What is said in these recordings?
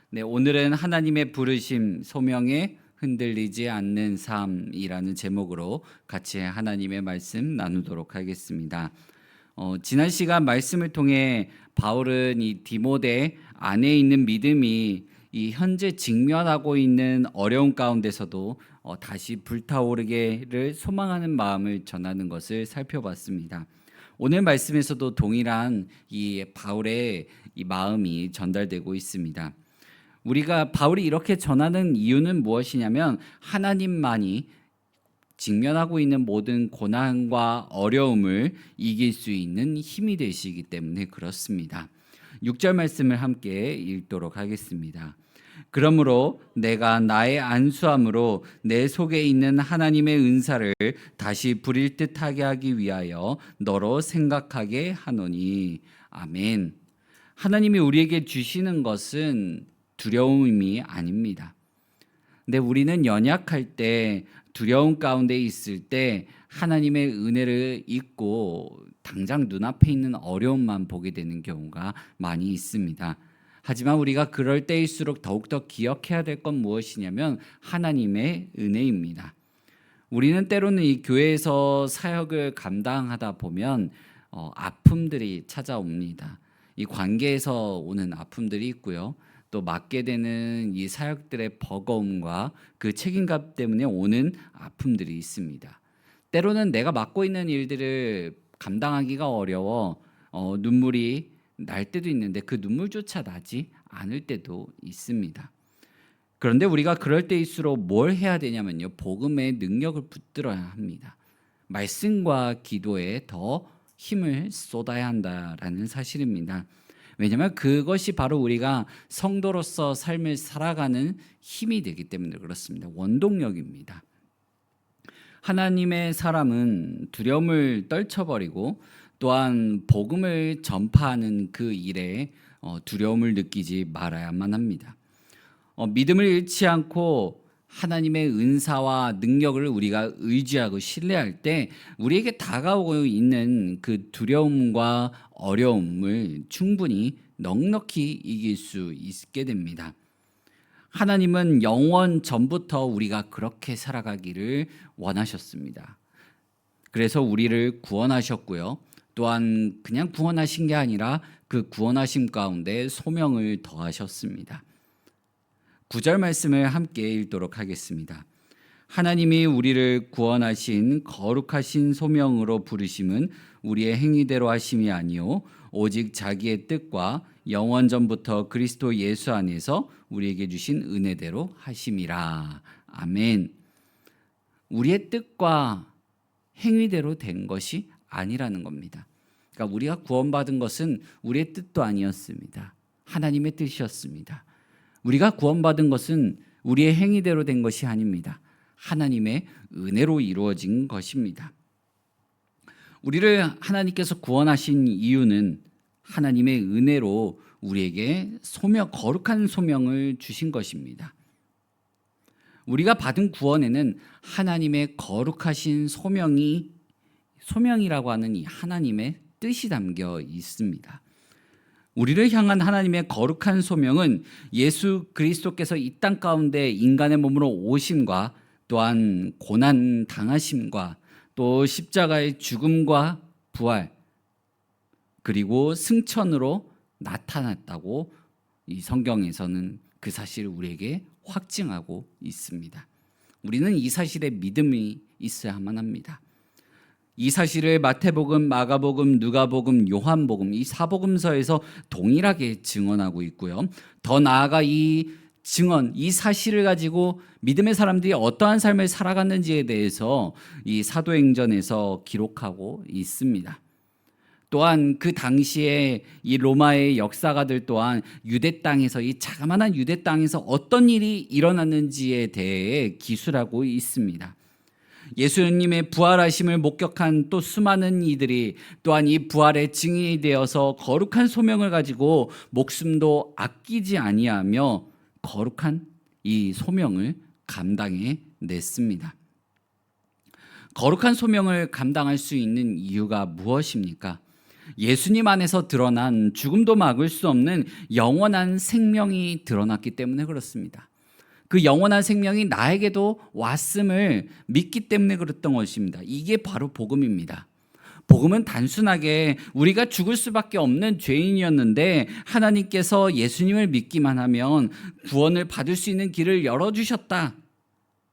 네, 오늘은 하나님의 부르심, 소명에 흔들리지 않는 삶이라는 제목으로 같이 하나님의 말씀 나누도록 하겠습니다. 지난 시간 말씀을 통해 바울은 이 디모데 안에 있는 믿음이 이 현재 직면하고 있는 어려운 가운데서도 다시 불타오르기를 소망하는 마음을 전하는 것을 살펴봤습니다. 오늘 말씀에서도 동일한 이 바울의 이 마음이 전달되고 있습니다. 우리가 바울이 이렇게 전하는 이유는 무엇이냐면 하나님만이 직면하고 있는 모든 고난과 어려움을 이길 수 있는 힘이 되시기 때문에 그렇습니다. 6절 말씀을 함께 읽도록 하겠습니다. 그러므로 내가 나의 안수함으로 내 속에 있는 하나님의 은사를 다시 부릴 듯하게 하기 위하여 너로 생각하게 하노니. 아멘. 하나님이 우리에게 주시는 것은 두려움이 아닙니다. 근데 우리는 연약할 때, 두려움 가운데 있을 때 하나님의 은혜를 잊고 당장 눈앞에 있는 어려움만 보게 되는 경우가 많이 있습니다. 하지만 우리가 그럴 때일수록 더욱더 기억해야 될 건 무엇이냐면 하나님의 은혜입니다. 우리는 때로는 이 교회에서 사역을 감당하다 보면 아픔들이 찾아옵니다. 이 관계에서 오는 아픔들이 있고요. 또 맡게 되는 이 사역들의 버거움과 그 책임감 때문에 오는 아픔들이 있습니다. 때로는 내가 맡고 있는 일들을 감당하기가 어려워 눈물이 날 때도 있는데 그 눈물조차 나지 않을 때도 있습니다. 그런데 우리가 그럴 때일수록 뭘 해야 되냐면요. 복음의 능력을 붙들어야 합니다. 말씀과 기도에 더 힘을 쏟아야 한다라는 사실입니다. 왜냐하면 그것이 바로 우리가 성도로서 삶을 살아가는 힘이 되기 때문에 그렇습니다. 원동력입니다. 하나님의 사람은 두려움을 떨쳐버리고 또한 복음을 전파하는 그 일에 두려움을 느끼지 말아야만 합니다. 믿음을 잃지 않고 하나님의 은사와 능력을 우리가 의지하고 신뢰할 때 우리에게 다가오고 있는 그 두려움과 어려움을 충분히 넉넉히 이길 수 있게 됩니다. 하나님은 영원 전부터 우리가 그렇게 살아가기를 원하셨습니다. 그래서 우리를 구원하셨고요. 또한 그냥 구원하신 게 아니라 그 구원하심 가운데 소명을 더하셨습니다. 9절 말씀을 함께 읽도록 하겠습니다. 하나님이 우리를 구원하신 거룩하신 소명으로 부르심은 우리의 행위대로 하심이 아니요 오직 자기의 뜻과 영원 전부터 그리스도 예수 안에서 우리에게 주신 은혜대로 하심이라. 아멘. 우리의 뜻과 행위대로 된 것이 아니라는 겁니다. 그러니까 우리가 구원받은 것은 우리의 뜻도 아니었습니다. 하나님의 뜻이었습니다. 우리가 구원받은 것은 우리의 행위대로 된 것이 아닙니다. 하나님의 은혜로 이루어진 것입니다. 우리를 하나님께서 구원하신 이유는 하나님의 은혜로 우리에게 거룩한 소명을 주신 것입니다. 우리가 받은 구원에는 하나님의 거룩하신 소명이라고 하는 이 하나님의 뜻이 담겨 있습니다. 우리를 향한 하나님의 거룩한 소명은 예수 그리스도께서 이 땅 가운데 인간의 몸으로 오심과 또한 고난 당하심과 또 십자가의 죽음과 부활 그리고 승천으로 나타났다고 이 성경에서는 그 사실을 우리에게 확증하고 있습니다. 우리는 이 사실에 믿음이 있어야만 합니다. 이 사실을 마태복음, 마가복음, 누가복음, 요한복음 이 사복음서에서 동일하게 증언하고 있고요. 더 나아가 이 증언, 이 사실을 가지고 믿음의 사람들이 어떠한 삶을 살아갔는지에 대해서 이 사도행전에서 기록하고 있습니다. 또한 그 당시에 이 로마의 역사가들 또한 유대 땅에서 이 자그마한 유대 땅에서 어떤 일이 일어났는지에 대해 기술하고 있습니다. 예수님의 부활하심을 목격한 또 수많은 이들이 또한 이 부활의 증인이 되어서 거룩한 소명을 가지고 목숨도 아끼지 아니하며 거룩한 이 소명을 감당해 냈습니다. 거룩한 소명을 감당할 수 있는 이유가 무엇입니까? 예수님 안에서 드러난 죽음도 막을 수 없는 영원한 생명이 드러났기 때문에 그렇습니다. 그 영원한 생명이 나에게도 왔음을 믿기 때문에 그랬던 것입니다. 이게 바로 복음입니다. 복음은 단순하게 우리가 죽을 수밖에 없는 죄인이었는데 하나님께서 예수님을 믿기만 하면 구원을 받을 수 있는 길을 열어주셨다.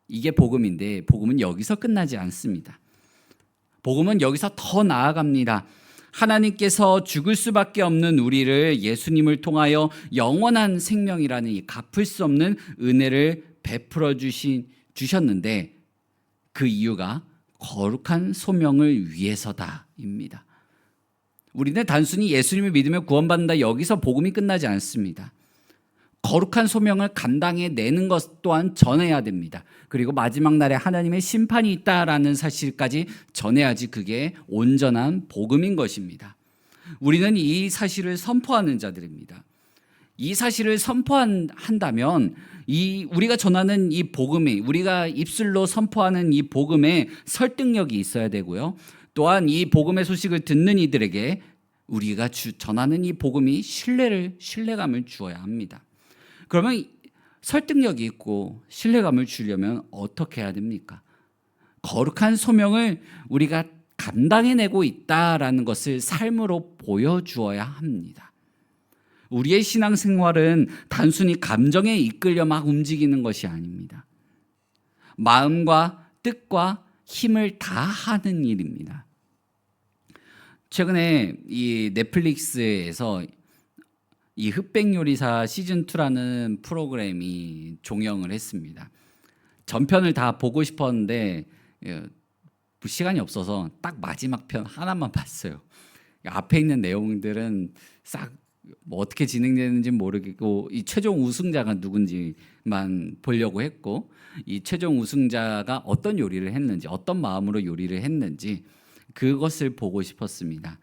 이게 복음인데 복음은 여기서 끝나지 않습니다. 복음은 여기서 더 나아갑니다. 하나님께서 죽을 수밖에 없는 우리를 예수님을 통하여 영원한 생명이라는 이 갚을 수 없는 은혜를 베풀어 주셨는데 그 이유가 거룩한 소명을 위해서다입니다. 우리는 단순히 예수님을 믿으며 구원받는다 여기서 복음이 끝나지 않습니다. 거룩한 소명을 감당해내는 것 또한 전해야 됩니다. 그리고 마지막 날에 하나님의 심판이 있다라는 사실까지 전해야지 그게 온전한 복음인 것입니다. 우리는 이 사실을 선포하는 자들입니다. 이 사실을 선포한다면 우리가 전하는 이 복음이 우리가 입술로 선포하는 이 복음에 설득력이 있어야 되고요. 또한 이 복음의 소식을 듣는 이들에게 우리가 전하는 이 복음이 신뢰감을 주어야 합니다. 그러면 설득력이 있고 신뢰감을 주려면 어떻게 해야 됩니까? 거룩한 소명을 우리가 감당해내고 있다라는 것을 삶으로 보여주어야 합니다. 우리의 신앙생활은 단순히 감정에 이끌려 막 움직이는 것이 아닙니다. 마음과 뜻과 힘을 다하는 일입니다. 최근에 이 넷플릭스에서 이 흑백요리사 시즌2라는 프로그램이 종영을 했습니다. 전편을 다 보고 싶었는데 시간이 없어서 딱 마지막 편 하나만 봤어요. 앞에 있는 내용들은 싹 뭐 어떻게 진행되는지 모르겠고 이 최종 우승자가 누군지만 보려고 했고 이 최종 우승자가 어떤 요리를 했는지 어떤 마음으로 요리를 했는지 그것을 보고 싶었습니다.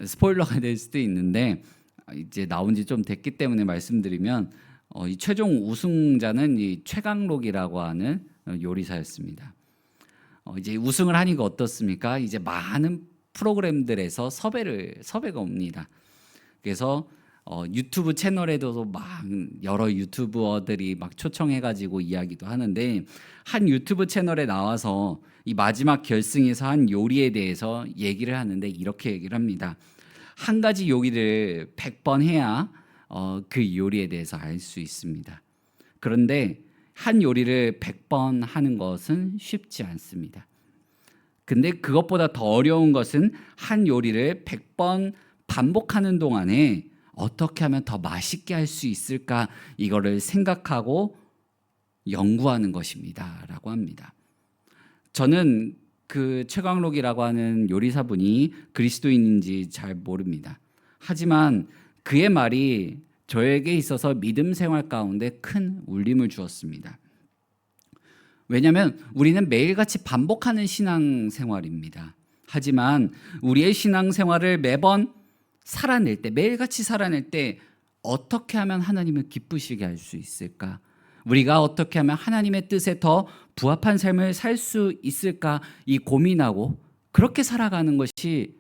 스포일러가 될 수도 있는데 이제 나온 지 좀 됐기 때문에 말씀드리면 이 최종 우승자는 이 최강록이라고 하는 요리사였습니다. 이제 우승을 하니까 어떻습니까? 이제 많은 프로그램들에서 섭외가 옵니다. 그래서 유튜브 채널에도 막 여러 유튜버들이 막 초청해가지고 이야기도 하는데 한 유튜브 채널에 나와서 이 마지막 결승에서 한 요리에 대해서 얘기를 하는데 이렇게 얘기를 합니다. 한 가지 요리를 100번 해야 그 요리에 대해서 알 수 있습니다. 그런데 한 요리를 100번 하는 것은 쉽지 않습니다. 근데 그것보다 더 어려운 것은 한 요리를 100번 반복하는 동안에 어떻게 하면 더 맛있게 할 수 있을까 이거를 생각하고 연구하는 것입니다 라고 합니다. 저는 그 최광록이라고 하는 요리사분이 그리스도인인지 잘 모릅니다. 하지만 그의 말이 저에게 있어서 믿음 생활 가운데 큰 울림을 주었습니다. 왜냐하면 우리는 매일같이 반복하는 신앙생활입니다. 하지만 우리의 신앙생활을 매번 살아낼 때 매일같이 살아낼 때 어떻게 하면 하나님을 기쁘시게 할 수 있을까? 우리가 어떻게 하면 하나님의 뜻에 더 부합한 삶을 살 수 있을까? 이 고민하고 그렇게 살아가는 것이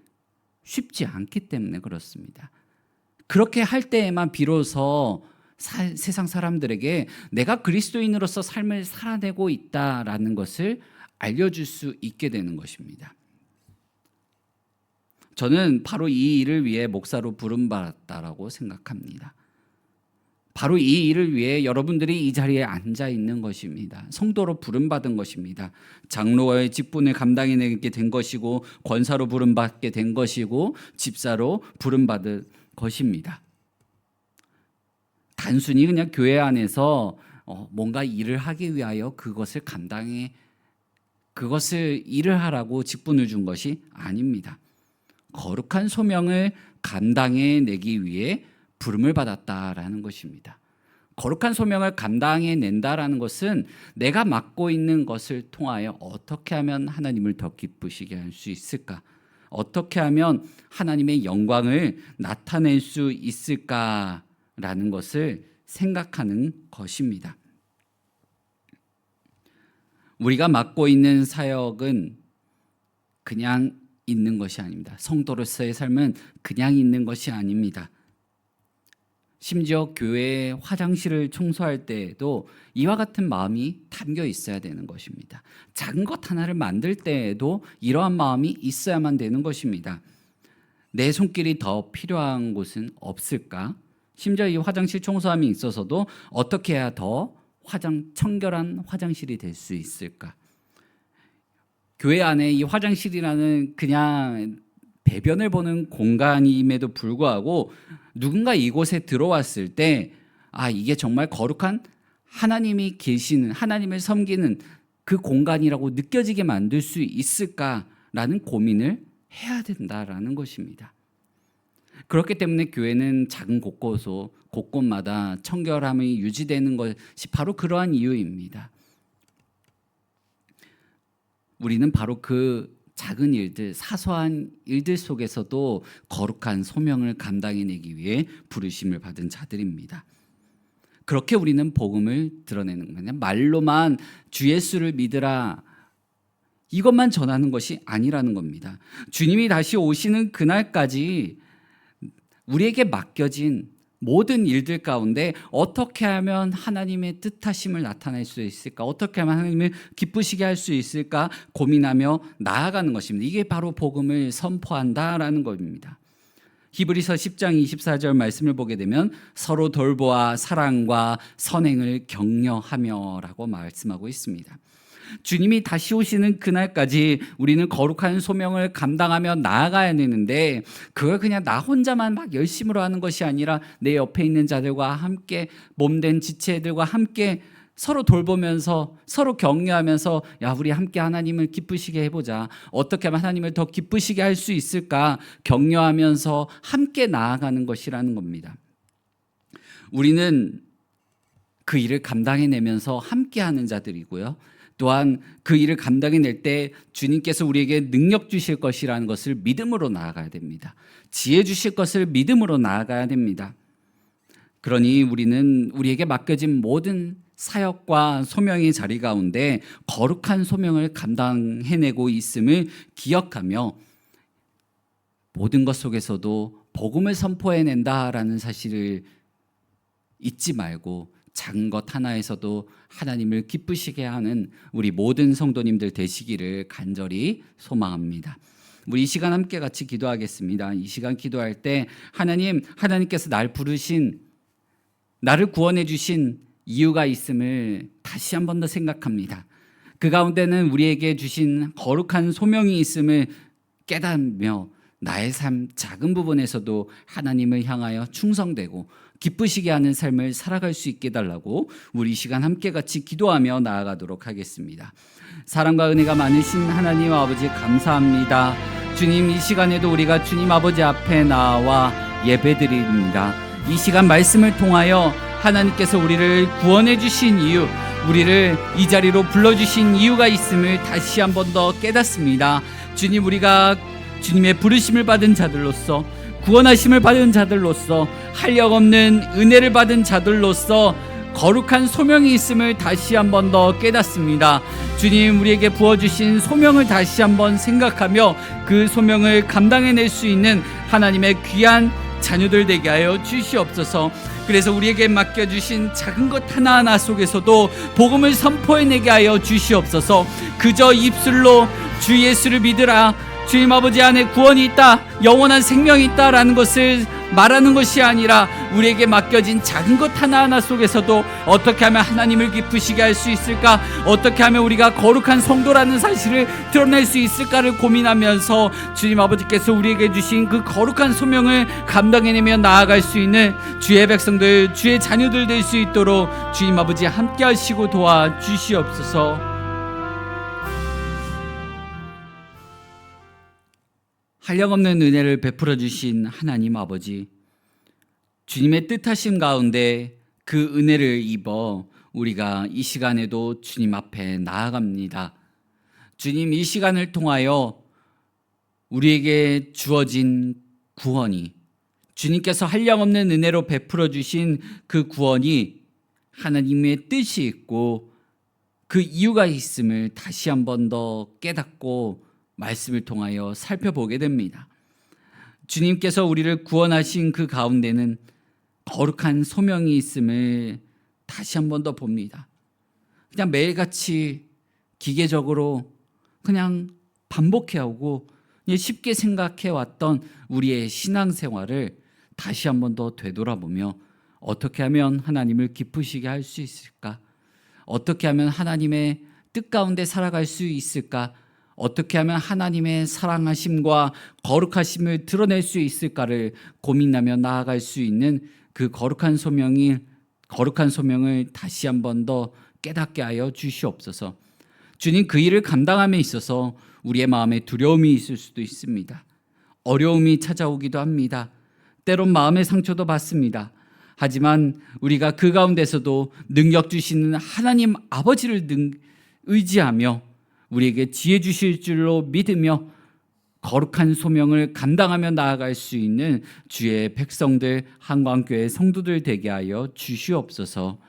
쉽지 않기 때문에 그렇습니다. 그렇게 할 때에만 비로소 세상 사람들에게 내가 그리스도인으로서 삶을 살아내고 있다라는 것을 알려줄 수 있게 되는 것입니다. 저는 바로 이 일을 위해 목사로 부름받았다라고 생각합니다. 바로 이 일을 위해 여러분들이 이 자리에 앉아 있는 것입니다. 성도로 부름받은 것입니다. 장로의 직분을 감당해내게 된 것이고 권사로 부름받게 된 것이고 집사로 부름받은 것입니다. 단순히 그냥 교회 안에서 뭔가 일을 하기 위하여 그것을 일을 하라고 직분을 준 것이 아닙니다. 거룩한 소명을 감당해내기 위해 부름을 받았다라는 것입니다. 거룩한 소명을 감당해낸다라는 것은 내가 맡고 있는 것을 통하여 어떻게 하면 하나님을 더 기쁘시게 할 수 있을까? 어떻게 하면 하나님의 영광을 나타낼 수 있을까라는 것을 생각하는 것입니다. 우리가 맡고 있는 사역은 그냥 있는 것이 아닙니다. 성도로서의 삶은 그냥 있는 것이 아닙니다. 심지어 교회 화장실을 청소할 때에도 이와 같은 마음이 담겨 있어야 되는 것입니다. 작은 것 하나를 만들 때에도 이러한 마음이 있어야만 되는 것입니다. 내 손길이 더 필요한 곳은 없을까? 심지어 이 화장실 청소함이 있어서도 어떻게 해야 더 청결한 화장실이 될 수 있을까? 교회 안에 이 화장실이라는 그냥 배변을 보는 공간임에도 불구하고 누군가 이곳에 들어왔을 때 이게 정말 거룩한 하나님이 계시는, 하나님을 섬기는 그 공간이라고 느껴지게 만들 수 있을까라는 고민을 해야 된다라는 것입니다. 그렇기 때문에 교회는 작은 곳곳마다 청결함이 유지되는 것이 바로 그러한 이유입니다. 우리는 바로 그 작은 일들, 사소한 일들 속에서도 거룩한 소명을 감당해내기 위해 부르심을 받은 자들입니다. 그렇게 우리는 복음을 드러내는 거냐. 말로만 주 예수를 믿으라 이것만 전하는 것이 아니라는 겁니다. 주님이 다시 오시는 그날까지 우리에게 맡겨진 모든 일들 가운데 어떻게 하면 하나님의 뜻하심을 나타낼 수 있을까? 어떻게 하면 하나님을 기쁘시게 할 수 있을까? 고민하며 나아가는 것입니다. 이게 바로 복음을 선포한다라는 겁니다. 히브리서 10장 24절 말씀을 보게 되면 서로 돌보아 사랑과 선행을 격려하며라고 말씀하고 있습니다. 주님이 다시 오시는 그날까지 우리는 거룩한 소명을 감당하며 나아가야 되는데 그걸 그냥 나 혼자만 막 열심으로 하는 것이 아니라 내 옆에 있는 자들과 함께 몸된 지체들과 함께 서로 돌보면서 서로 격려하면서 우리 함께 하나님을 기쁘시게 해보자. 어떻게 하면 하나님을 더 기쁘시게 할 수 있을까? 격려하면서 함께 나아가는 것이라는 겁니다. 우리는 그 일을 감당해내면서 함께하는 자들이고요. 또한 그 일을 감당해낼 때 주님께서 우리에게 능력 주실 것이라는 것을 믿음으로 나아가야 됩니다. 지혜 주실 것을 믿음으로 나아가야 됩니다. 그러니 우리는 우리에게 맡겨진 모든 사역과 소명의 자리 가운데 거룩한 소명을 감당해내고 있음을 기억하며 모든 것 속에서도 복음을 선포해낸다라는 사실을 잊지 말고 작은 것 하나에서도 하나님을 기쁘시게 하는 우리 모든 성도님들 되시기를 간절히 소망합니다. 우리 이 시간 함께 같이 기도하겠습니다. 이 시간 기도할 때 하나님께서 나를 구원해 주신 이유가 있음을 다시 한 번 더 생각합니다. 그 가운데는 우리에게 주신 거룩한 소명이 있음을 깨닫며 나의 삶 작은 부분에서도 하나님을 향하여 충성되고 기쁘시게 하는 삶을 살아갈 수 있게 해달라고 우리 이 시간 함께 같이 기도하며 나아가도록 하겠습니다. 사랑과 은혜가 많으신 하나님 아버지 감사합니다. 주님, 이 시간에도 우리가 주님 아버지 앞에 나와 예배드립니다. 이 시간 말씀을 통하여 하나님께서 우리를 구원해 주신 이유, 우리를 이 자리로 불러주신 이유가 있음을 다시 한 번 더 깨닫습니다. 주님, 우리가 주님의 부르심을 받은 자들로서, 구원하심을 받은 자들로서, 한력 없는 은혜를 받은 자들로서 거룩한 소명이 있음을 다시 한 번 더 깨닫습니다. 주님, 우리에게 부어주신 소명을 다시 한번 생각하며 그 소명을 감당해낼 수 있는 하나님의 귀한 자녀들 되게 하여 주시옵소서. 그래서 우리에게 맡겨주신 작은 것 하나하나 속에서도 복음을 선포해내게 하여 주시옵소서. 그저 입술로 주 예수를 믿으라, 주님 아버지 안에 구원이 있다, 영원한 생명이 있다라는 것을 말하는 것이 아니라 우리에게 맡겨진 작은 것 하나하나 속에서도 어떻게 하면 하나님을 기쁘시게 할 수 있을까, 어떻게 하면 우리가 거룩한 성도라는 사실을 드러낼 수 있을까를 고민하면서 주님 아버지께서 우리에게 주신 그 거룩한 소명을 감당해내며 나아갈 수 있는 주의 백성들, 주의 자녀들 될 수 있도록 주님 아버지 함께 하시고 도와주시옵소서. 한량없는 은혜를 베풀어 주신 하나님 아버지, 주님의 뜻하심 가운데 그 은혜를 입어 우리가 이 시간에도 주님 앞에 나아갑니다. 주님, 이 시간을 통하여 우리에게 주어진 구원이, 주님께서 한량없는 은혜로 베풀어 주신 그 구원이 하나님의 뜻이 있고 그 이유가 있음을 다시 한 번 더 깨닫고 말씀을 통하여 살펴보게 됩니다. 주님께서 우리를 구원하신 그 가운데는 거룩한 소명이 있음을 다시 한 번 더 봅니다. 그냥 매일같이 기계적으로 그냥 반복해오고 쉽게 생각해왔던 우리의 신앙생활을 다시 한 번 더 되돌아보며 어떻게 하면 하나님을 기쁘시게 할 수 있을까? 어떻게 하면 하나님의 뜻 가운데 살아갈 수 있을까? 어떻게 하면 하나님의 사랑하심과 거룩하심을 드러낼 수 있을까를 고민하며 나아갈 수 있는 그 거룩한 소명을 다시 한 번 더 깨닫게 하여 주시옵소서. 주님, 그 일을 감당함에 있어서 우리의 마음에 두려움이 있을 수도 있습니다. 어려움이 찾아오기도 합니다. 때론 마음의 상처도 받습니다. 하지만 우리가 그 가운데서도 능력 주시는 하나님 아버지를 의지하며 우리에게 지혜 주실 줄로 믿으며 거룩한 소명을 감당하며 나아갈 수 있는 주의 백성들, 한광교회 성도들 되게 하여 주시옵소서.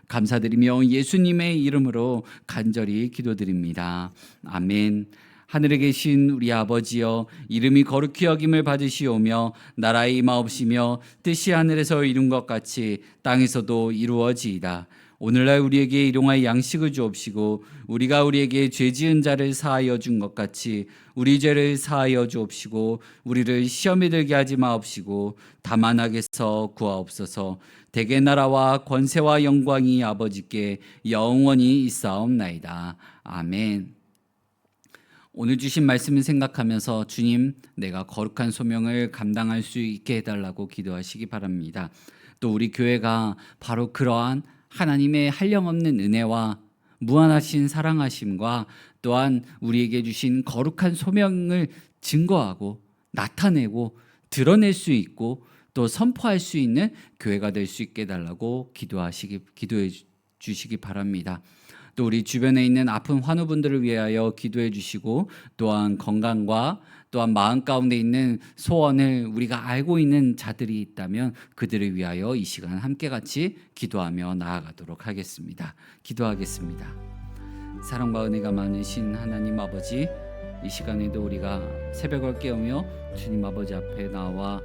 감사드리며 예수님의 이름으로 간절히 기도드립니다. 아멘. 하늘에 계신 우리 아버지여, 이름이 거룩히 여김을 받으시오며 나라의 임하옵시며 뜻이 하늘에서 이룬 것 같이 땅에서도 이루어지이다. 오늘날 우리에게 일용할 양식을 주옵시고 우리가 우리에게 죄 지은 자를 사하여 준 것 같이 우리 죄를 사하여 주옵시고 우리를 시험에 들게 하지 마옵시고 다만 악에서 구하옵소서. 대개 나라와 권세와 영광이 아버지께 영원히 있사옵나이다. 아멘. 오늘 주신 말씀을 생각하면서 주님, 내가 거룩한 소명을 감당할 수 있게 해달라고 기도하시기 바랍니다. 또 우리 교회가 바로 그러한 하나님의 한량없는 은혜와 무한하신 사랑하심과 또한 우리에게 주신 거룩한 소명을 증거하고 나타내고 드러낼 수 있고 또 선포할 수 있는 교회가 될 수 있게 해달라고 기도해 주시기 바랍니다. 또 우리 주변에 있는 아픈 환우분들을 위하여 기도해 주시고 또한 건강과 또한 마음 가운데 있는 소원을 우리가 알고 있는 자들이 있다면 그들을 위하여 이 시간 함께 같이 기도하며 나아가도록 하겠습니다. 기도하겠습니다. 사랑과 은혜가 많으신 하나님 아버지, 이 시간에도 우리가 새벽을 깨우며 주님 아버지 앞에 나와